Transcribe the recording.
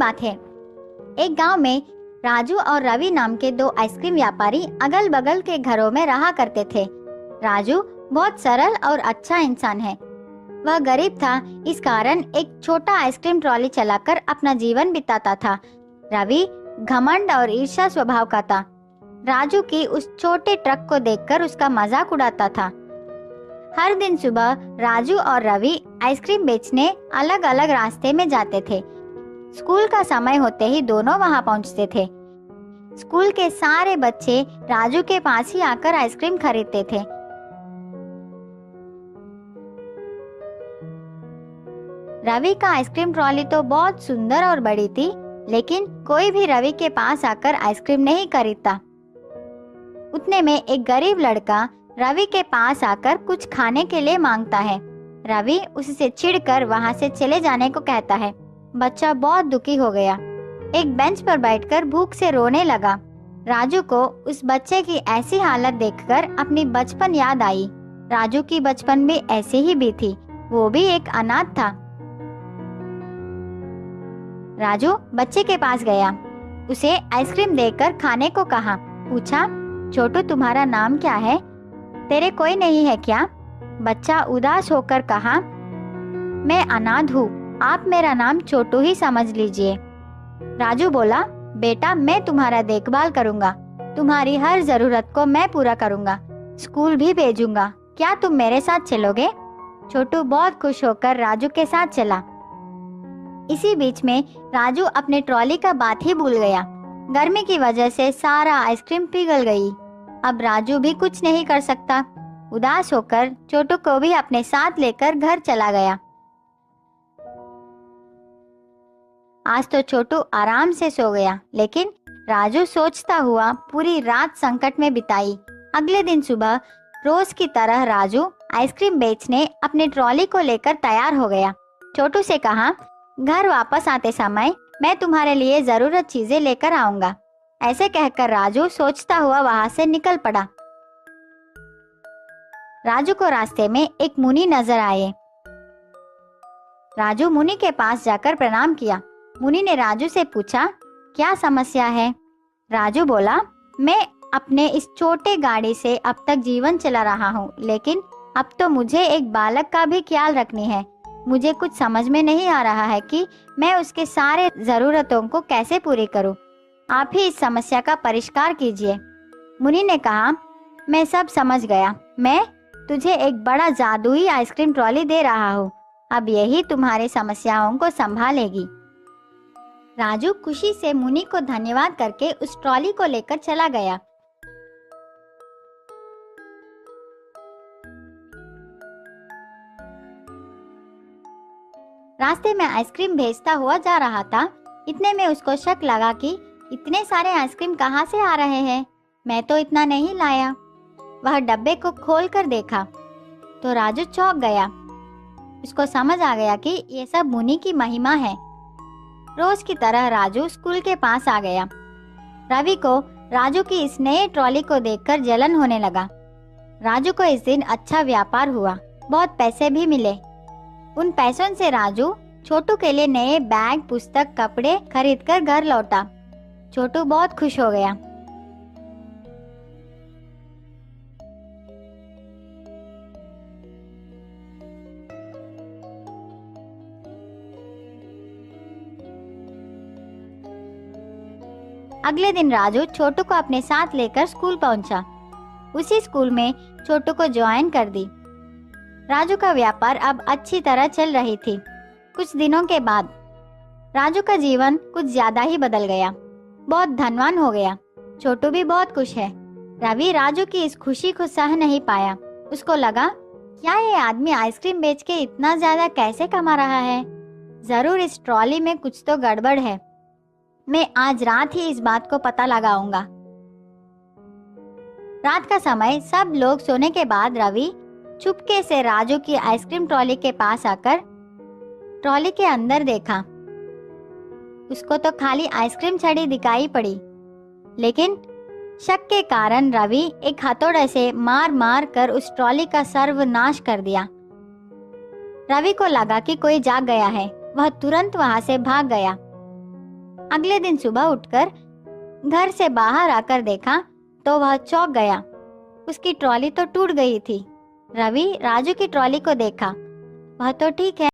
बात है। एक गांव में राजू और रवि नाम के दो आइसक्रीम व्यापारी अगल बगल के घरों में रहा करते थे। राजू बहुत सरल और अच्छा इंसान है। वह गरीब था, इस कारण एक छोटा आइसक्रीम ट्रॉली चलाकर अपना जीवन बिताता था। रवि घमंड और ईर्ष्या स्वभाव का था। राजू की उस छोटे ट्रक को देखकर उसका मजाक उड़ाता था। हर दिन सुबह राजू और रवि आइसक्रीम बेचने अलग अलग रास्ते में जाते थे। स्कूल का समय होते ही दोनों वहां पहुंचते थे। स्कूल के सारे बच्चे राजू के पास ही आकर आइसक्रीम खरीदते थे। रवि का आइसक्रीम ट्रॉली तो बहुत सुंदर और बड़ी थी, लेकिन कोई भी रवि के पास आकर आइसक्रीम नहीं खरीदता। उतने में एक गरीब लड़का रवि के पास आकर कुछ खाने के लिए मांगता है। रवि उससे चिढ़कर वहां से चले जाने को कहता है। बच्चा बहुत दुखी हो गया, एक बेंच पर बैठकर भूख से रोने लगा। राजू को उस बच्चे की ऐसी हालत देखकर अपनी बचपन याद आई। राजू की बचपन भी ऐसी ही भी थी, वो भी एक अनाथ था। राजू बच्चे के पास गया, उसे आइसक्रीम देकर खाने को कहा। पूछा, छोटू तुम्हारा नाम क्या है? तेरे कोई नहीं है क्या? बच्चा उदास होकर कहा, मैं अनाथ हूँ, आप मेरा नाम छोटू ही समझ लीजिए। राजू बोला, बेटा मैं तुम्हारा देखभाल करूँगा, तुम्हारी हर जरूरत को मैं पूरा करूँगा, स्कूल भी भेजूंगा, क्या तुम मेरे साथ चलोगे? छोटू बहुत खुश होकर राजू के साथ चला। इसी बीच में राजू अपने ट्रॉली का बात ही भूल गया। गर्मी की वजह से सारा आइसक्रीम पिघल गई। अब राजू भी कुछ नहीं कर सकता। उदास होकर छोटू को भी अपने साथ लेकर घर चला गया। आज तो छोटू आराम से सो गया, लेकिन राजू सोचता हुआ पूरी रात संकट में बिताई। अगले दिन सुबह रोज की तरह राजू आइसक्रीम बेचने अपने ट्रॉली को लेकर तैयार हो गया। छोटू से कहा, घर वापस आते समय मैं तुम्हारे लिए जरूरत चीजें लेकर आऊंगा। ऐसे कहकर राजू सोचता हुआ वहां से निकल पड़ा। राजू को रास्ते में एक मुनि नजर आए। राजू मुनि के पास जाकर प्रणाम किया। मुनि ने राजू से पूछा, क्या समस्या है? राजू बोला, मैं अपने इस छोटे गाड़ी से अब तक जीवन चला रहा हूँ, लेकिन अब तो मुझे एक बालक का भी ख्याल रखनी है। मुझे कुछ समझ में नहीं आ रहा है कि मैं उसके सारे जरूरतों को कैसे पूरी करूं। आप ही इस समस्या का परिष्कार कीजिए। मुनि ने कहा, मैं सब समझ गया, मैं तुझे एक बड़ा जादुई आइसक्रीम ट्रॉली दे रहा हूँ, अब यही तुम्हारी समस्याओं को संभालेगी। राजू खुशी से मुनि को धन्यवाद करके उस ट्रॉली को लेकर चला गया। रास्ते में आइसक्रीम भेजता हुआ जा रहा था। इतने में उसको शक लगा कि इतने सारे आइसक्रीम कहाँ से आ रहे हैं, मैं तो इतना नहीं लाया। वह डब्बे को खोल कर देखा तो राजू चौंक गया। उसको समझ आ गया कि ये सब मुनि की महिमा है। रोज की तरह राजू स्कूल के पास आ गया। रवि को राजू की इस नए ट्रॉली को देखकर जलन होने लगा। राजू को इस दिन अच्छा व्यापार हुआ, बहुत पैसे भी मिले। उन पैसों से राजू छोटू के लिए नए बैग, पुस्तक, कपड़े खरीदकर घर लौटा। छोटू बहुत खुश हो गया। अगले दिन राजू छोटू को अपने साथ लेकर स्कूल पहुंचा। उसी स्कूल में छोटू को ज्वाइन कर दी। राजू का व्यापार अब अच्छी तरह चल रही थी। कुछ दिनों के बाद राजू का जीवन कुछ ज्यादा ही बदल गया, बहुत धनवान हो गया। छोटू भी बहुत खुश है। रवि राजू की इस खुशी को सह नहीं पाया। उसको लगा, क्या ये आदमी आइसक्रीम बेच के इतना ज्यादा कैसे कमा रहा है? जरूर इस ट्रॉली में कुछ तो गड़बड़ है। मैं आज रात ही इस बात को पता लगाऊंगा। रात का समय, सब लोग सोने के बाद रवि चुपके से राजू की आइसक्रीम ट्रॉली के पास आकर ट्रॉली के अंदर देखा। उसको तो खाली आइसक्रीम छड़ी दिखाई पड़ी, लेकिन शक के कारण रवि एक हथौड़े से मार मार कर उस ट्रॉली का सर्वनाश कर दिया। रवि को लगा कि कोई जाग गया है। वह तुरंत वहां से भाग गया। अगले दिन सुबह उठकर घर से बाहर आकर देखा तो वह चौंक गया। उसकी ट्रॉली तो टूट गई थी। रवि राजू की ट्रॉली को देखा, वह तो ठीक है